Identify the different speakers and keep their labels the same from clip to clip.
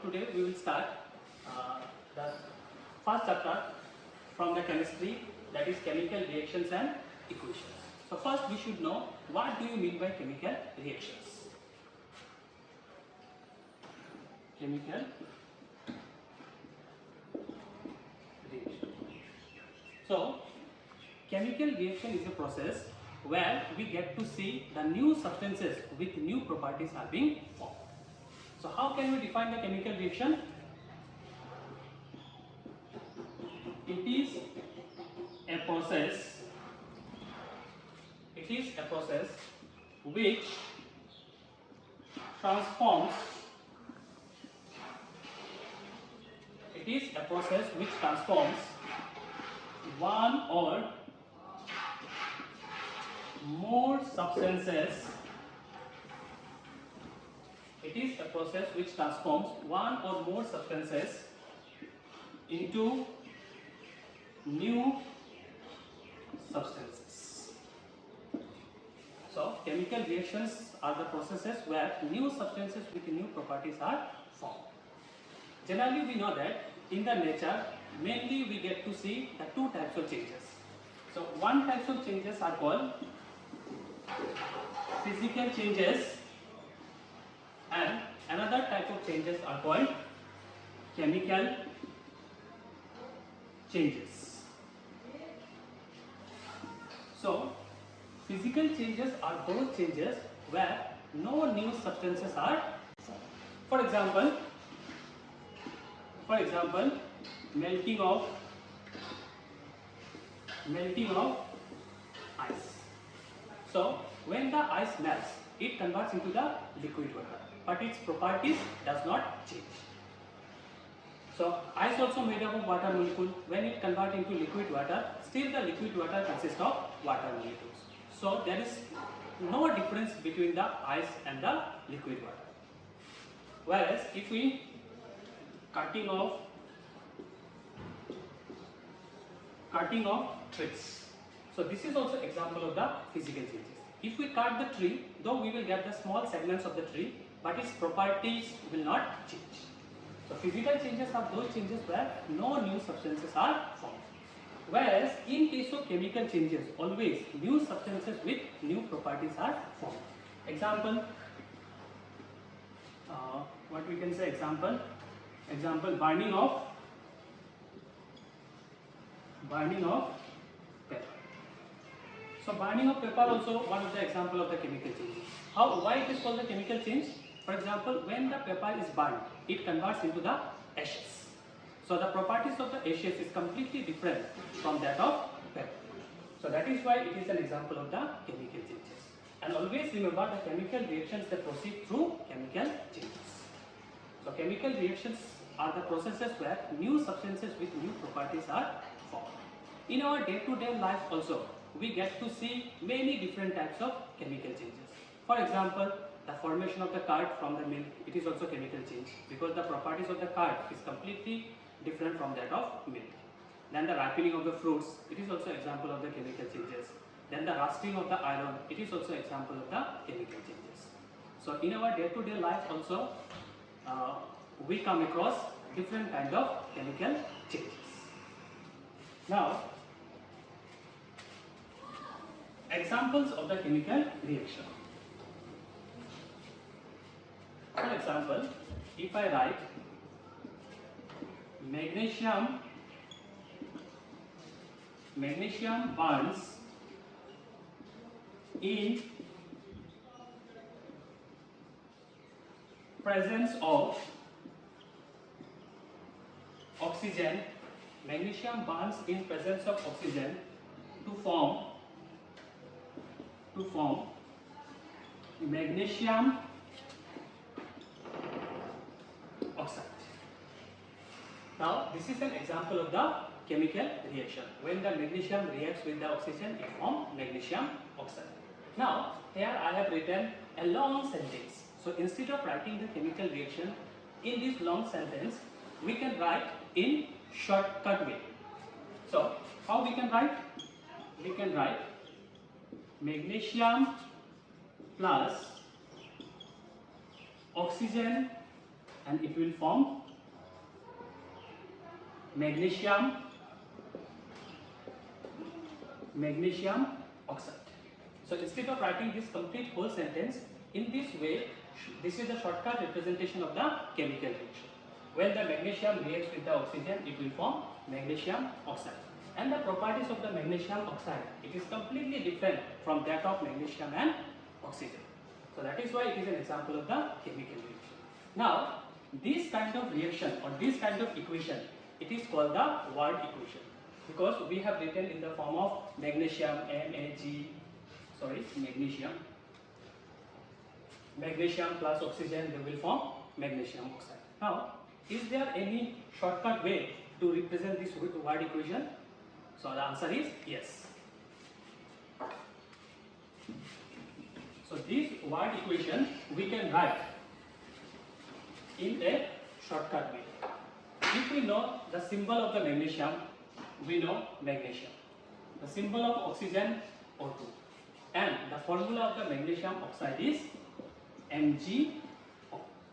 Speaker 1: today we will start the first chapter from the chemistry, that is chemical reactions and equations. So first we should know, what do you mean by chemical reactions? Chemical reaction. So chemical reaction is a process where we get to see the new substances with new properties are being formed. So how can we define the chemical reaction? It is a process which transforms one or more substances. It is a process which transforms one or more substances into new substances. So chemical reactions are the processes where new substances with new properties are formed. Generally we know that in the nature mainly we get to see the two types of changes. So one type of changes are called physical changes and another type of changes are called chemical changes. So physical changes are those changes where no new substances are formed. For example, melting of ice. So when the ice melts, it converts into the liquid water, but its properties does not change. So ice also made up of water molecule. When it converts into liquid water, still the liquid water consists of water molecules. So there is no difference between the ice and the liquid water. Whereas if we cutting off trees, so this is also example of the physical changes. If we cut the tree, though we will get the small segments of the tree, but its properties will not change. So physical changes are those changes where no new substances are formed. Whereas in case of chemical changes, always new substances with new properties are formed. Example, what we can say, example burning of pepper. So burning of pepper also one of the example of the chemical change. Why it is called the chemical change? For example, when the pepper is burned, it converts into the ashes. So the properties of the ashes is completely different from that of pepper. So that is why it is an example of the chemical changes. And always remember, the chemical reactions that proceed through chemical changes. So chemical reactions are the processes where new substances with new properties are formed. In our day-to-day life also, we get to see many different types of chemical changes. For example, the formation of the curd from the milk, it is also chemical change, because the properties of the curd is completely different from that of milk. Then the ripening of the fruits, it is also example of the chemical changes. Then the rusting of the iron, it is also example of the chemical changes. So in our day-to-day life also, we come across different kind of chemical changes. Now, examples of the chemical reaction. For example, if I write magnesium burns in presence of oxygen. Magnesium burns in presence of oxygen to form magnesium oxide. Now this is an example of the chemical reaction. When the magnesium reacts with the oxygen, it forms magnesium oxide. Now here I have written a long sentence. So instead of writing the chemical reaction in this long sentence, we can write in shortcut way. So how we can write? We can write magnesium plus oxygen and it will form magnesium oxide. So instead of writing this complete whole sentence, in this way, this is the shortcut representation of the chemical reaction. When the magnesium reacts with the oxygen, it will form magnesium oxide. And the properties of the magnesium oxide, it is completely different from that of magnesium and oxygen. So that is why it is an example of the chemical reaction. Now, this kind of reaction or this kind of equation, it is called the word equation, because we have written in the form of magnesium, magnesium plus oxygen, they will form magnesium oxide. Now, is there any shortcut way to represent this word equation? So the answer is yes. So this word equation we can write in a shortcut way. If we know the symbol of the magnesium, we know magnesium. The symbol of oxygen, O2. And the formula of the magnesium oxide is MgO,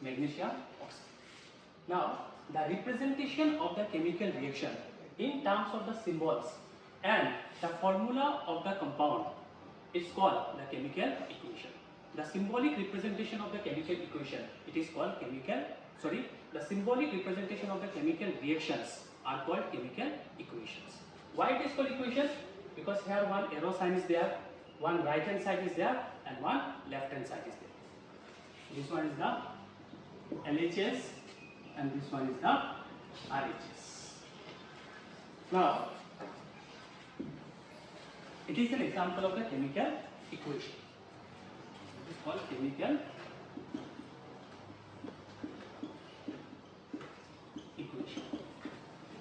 Speaker 1: magnesium oxide. Now, the representation of the chemical reaction in terms of the symbols and the formula of the compound is called the chemical equation. The symbolic representation of the chemical equation, it is called the symbolic representation of the chemical reactions are called chemical equations. Why it is called equation? Because here one arrow sign is there, one right hand side is there, and one left hand side is there. This one is the LHS and this one is the RHS. Now, it is an example of the chemical equation. It is called chemical equation.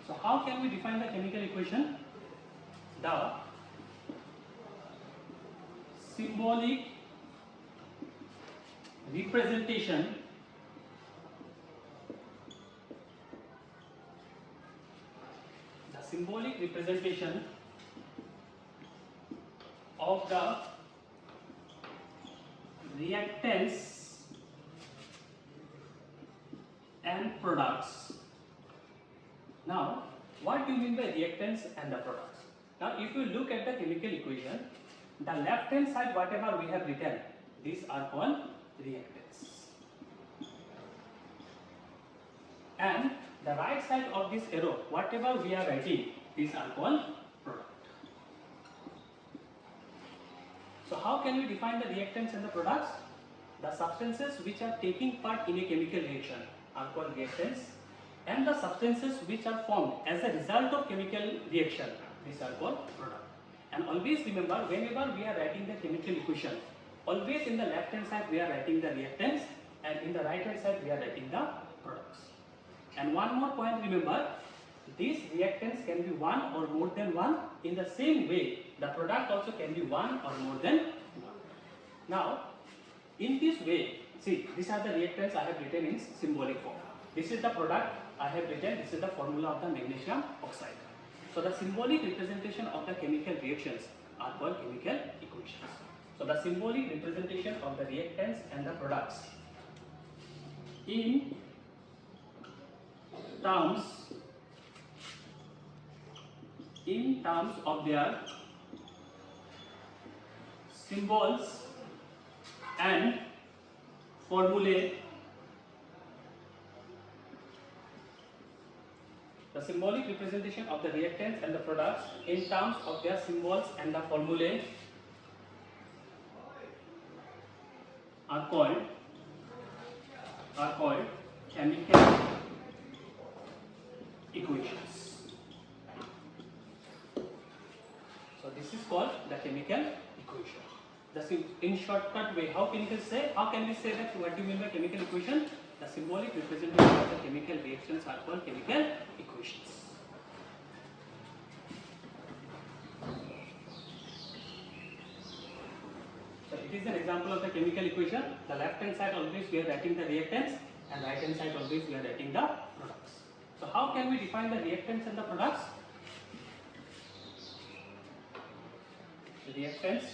Speaker 1: So how can we define the chemical equation? The symbolic representation of the reactants and products. Now, what do you mean by reactants and the products? Now, if you look at the chemical equation, the left hand side, whatever we have written, these are called reactants. And the right side of this arrow, whatever we are writing, these are called product. So how can we define the reactants and the products? The substances which are taking part in a chemical reaction are called reactants, and the substances which are formed as a result of chemical reaction, these are called product. And always remember, whenever we are writing the chemical equation, always in the left hand side we are writing the reactants, and in the right hand side we are writing the products. And one more point, remember, these reactants can be one or more than one. In the same way, the product also can be one or more than one. Now, in this way, see, these are the reactants I have written in symbolic form. This is the product I have written, this is the formula of the magnesium oxide. So the symbolic representation of the chemical reactions are called chemical equations. So the symbolic representation of the reactants and the products in terms of their symbols and formulae. The symbolic representation of the reactants and the products in terms of their symbols and the formulae are called chemical equations. So this is called the chemical equation. In shortcut way, how can we say that what do you mean by chemical equation? The symbolic representation of the chemical reactions are called chemical equations. So it is an example of the chemical equation. The left hand side always we are writing the reactants, and right hand side always we are writing the products. So how can we define the reactants and the products? The reactants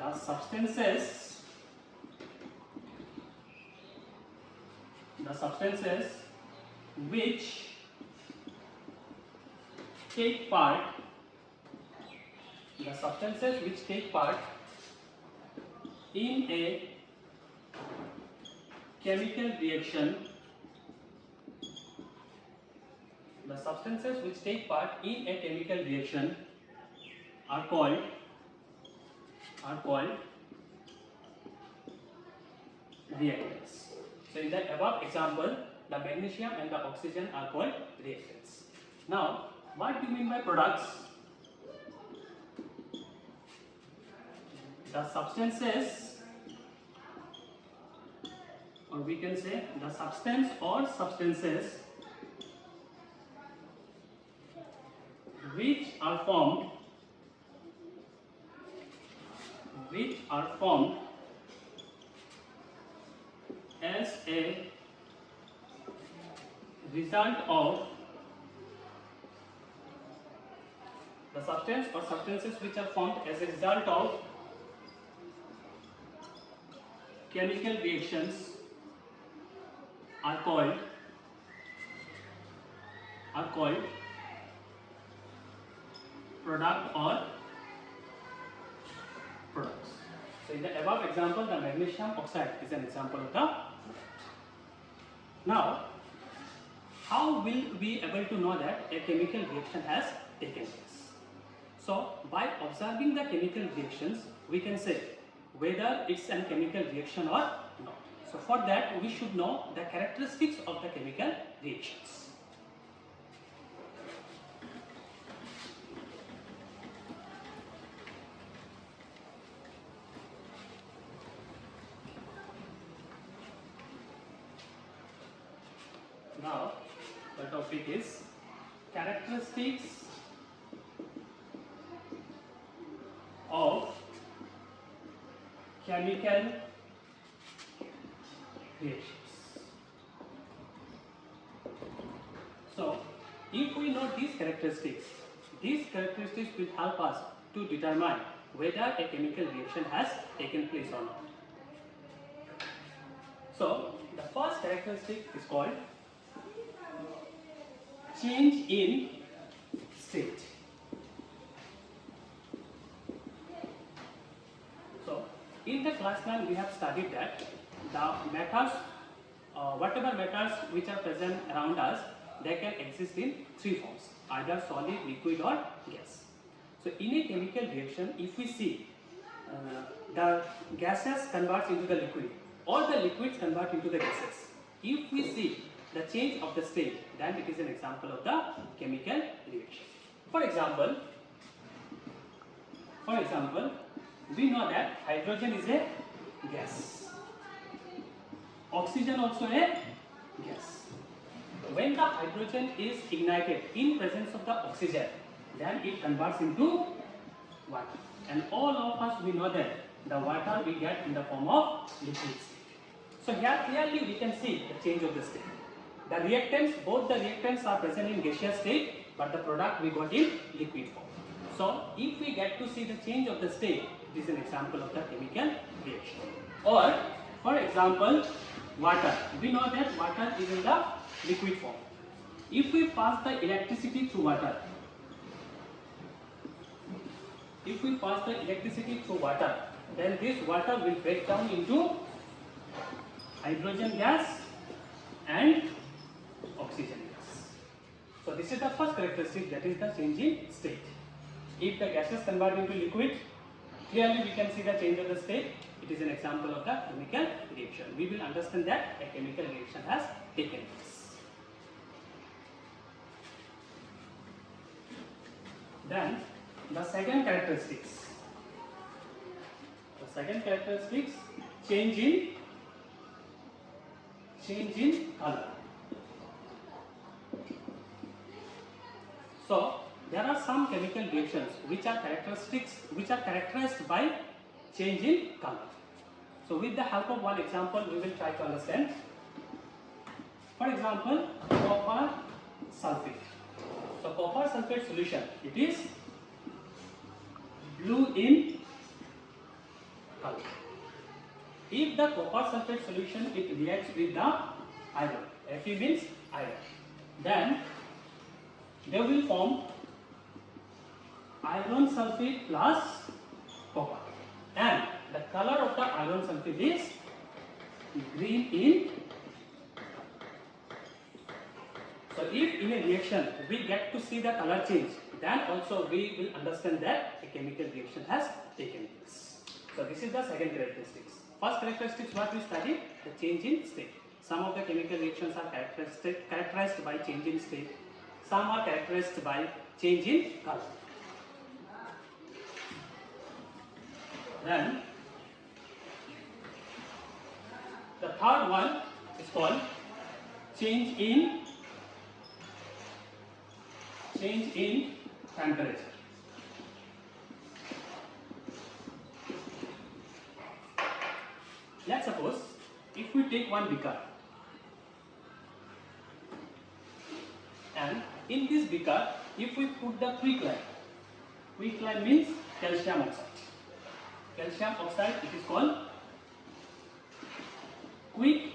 Speaker 1: the substances which take part in a chemical reaction, are called reactants. So in the above example, the magnesium and the oxygen are called reactants. Now, what do you mean by products? The substances, or we can say the substance or substances which are formed as a result of chemical reactions are called product or products. So in the above example, the magnesium oxide is an example of the product. Now, how will we able to know that a chemical reaction has taken place? So by observing the chemical reactions, we can say whether it's a chemical reaction or not. So for that, we should know the characteristics of the chemical reactions. Now, the topic is characteristics of chemical reactions. So, if we know these characteristics will help us to determine whether a chemical reaction has taken place or not. So, the first characteristic is called change in state. So, in the class 9 we have studied that the matters, whatever matters which are present around us, they can exist in three forms, either solid, liquid or gas. So, in a chemical reaction, if we see the gases convert into the liquid or the liquids convert into the gases, if we see the change of the state, then it is an example of the chemical reaction. For example, we know that hydrogen is a gas, oxygen also a gas. When the hydrogen is ignited in presence of the oxygen, then it converts into water. And all of us, we know that the water we get in the form of liquid state. So here clearly we can see the change of the state. The reactants, both the reactants are present in gaseous state, but the product we got in liquid form. So if we get to see the change of the state, it is an example of the chemical reaction. Or for example, water. We know that water is in the liquid form. If we pass the electricity through water, then this water will break down into hydrogen gas and oxygen gas. So this is the first characteristic, that is the change in state. If the gases convert into liquid, clearly we can see the change of the state. It is an example of the chemical reaction. We will understand that a chemical reaction has taken place. Then the second characteristics, change in color. So there are some chemical reactions which are characterized by change in color. So with the help of one example, we will try to understand. For example, copper sulfate. So copper sulfate solution, it is blue in color. If the copper sulfate solution it reacts with the iron, Fe means iron, then they will form iron sulfate plus copper, and the color of the iron sulfate is green in. So if in a reaction we get to see the color change, then also we will understand that a chemical reaction has taken place. So this is the second characteristics. First characteristics what we studied, the change in state. Some of the chemical reactions are characterized by change in state. Some are characterized by change in color. Then the third one is called change in temperature. Let's suppose if we take one beaker, and in this beaker if we put the quicklime means calcium oxide. Calcium oxide, it is called quicklime,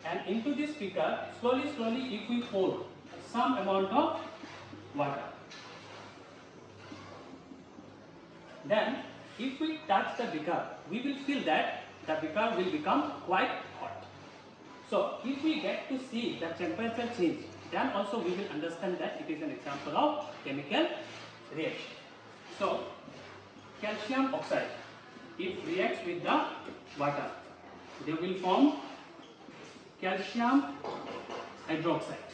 Speaker 1: and into this beaker slowly if we pour some amount of water, then if we touch the beaker, we will feel that the beaker will become quite hot. So if we get to see the temperature change, then also we will understand that it is an example of chemical reaction. So calcium oxide, if reacts with the water, they will form calcium hydroxide.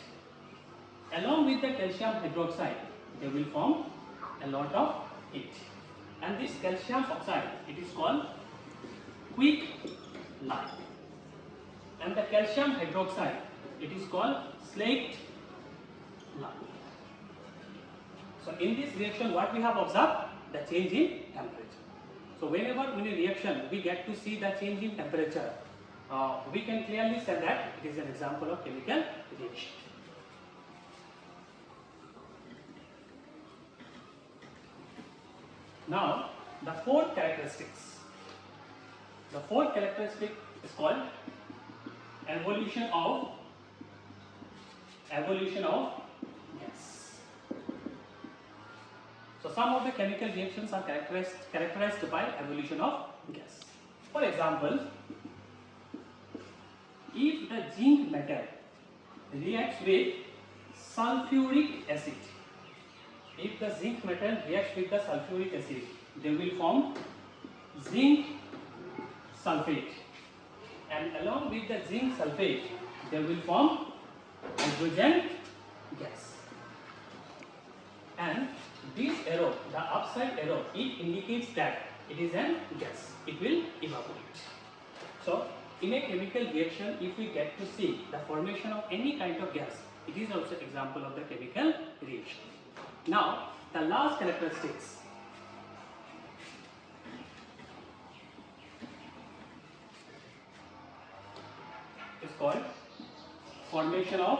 Speaker 1: Along with the calcium hydroxide, they will form a lot of heat. And this calcium oxide, it is called quicklime. And the calcium hydroxide, it is called slaked lime. So in this reaction, what we have observed? The change in temperature. So whenever in a reaction we get to see the change in temperature, we can clearly say that it is an example of chemical reaction. Now the fourth characteristics. The fourth characteristic is called evolution of gas. So some of the chemical reactions are characterized by evolution of gas. For example, if the zinc metal reacts with sulfuric acid, if the zinc metal reacts with the sulfuric acid, they will form zinc sulfate, and along with the zinc sulfate, they will form hydrogen gas. And this arrow, the upside arrow, it indicates that it is a gas. It will evaporate. So in a chemical reaction, if we get to see the formation of any kind of gas, it is also an example of the chemical reaction. Now the last characteristics is called formation of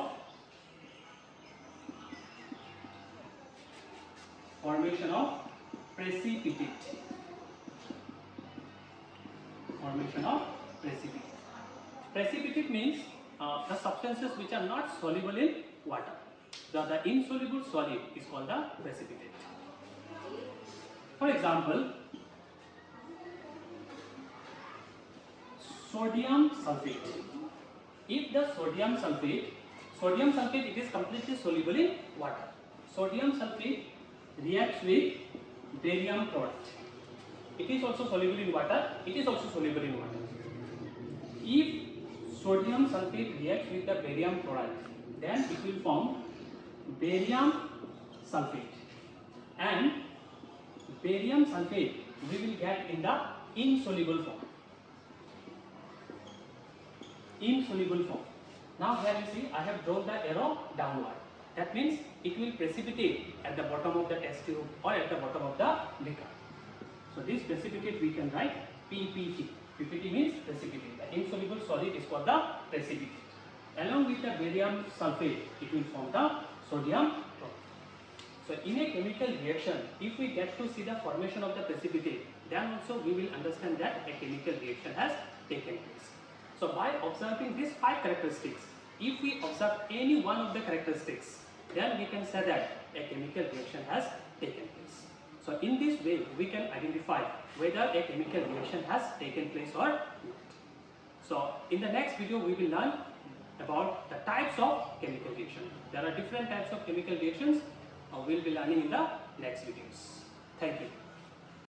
Speaker 1: precipitate. Formation of precipitate. Precipitate means the substances which are not soluble in water. The insoluble solid is called the precipitate. For example, sodium sulfate. If the sodium sulfate it is completely soluble in water. Sodium sulfate reacts with barium chloride. It is also soluble in water. It is also soluble in water. If sodium sulfate reacts with the barium chloride, then it will form barium sulfate, and barium sulfate we will get in the insoluble form. Now here you see I have drawn the arrow downward. That means it will precipitate at the bottom of the test tube or at the bottom of the beaker. So this precipitate we can write PPT. PPT means precipitate. The insoluble solid is called the precipitate. Along with the barium sulfate, it will form the sodium chloride. So in a chemical reaction, if we get to see the formation of the precipitate, then also we will understand that a chemical reaction has taken place. So by observing these 5 characteristics, if we observe any one of the characteristics, then we can say that a chemical reaction has taken place. So in this way, we can identify whether a chemical reaction has taken place or not. So in the next video, we will learn about the types of chemical reaction. There are different types of chemical reactions. We will be learning in the next videos. Thank you.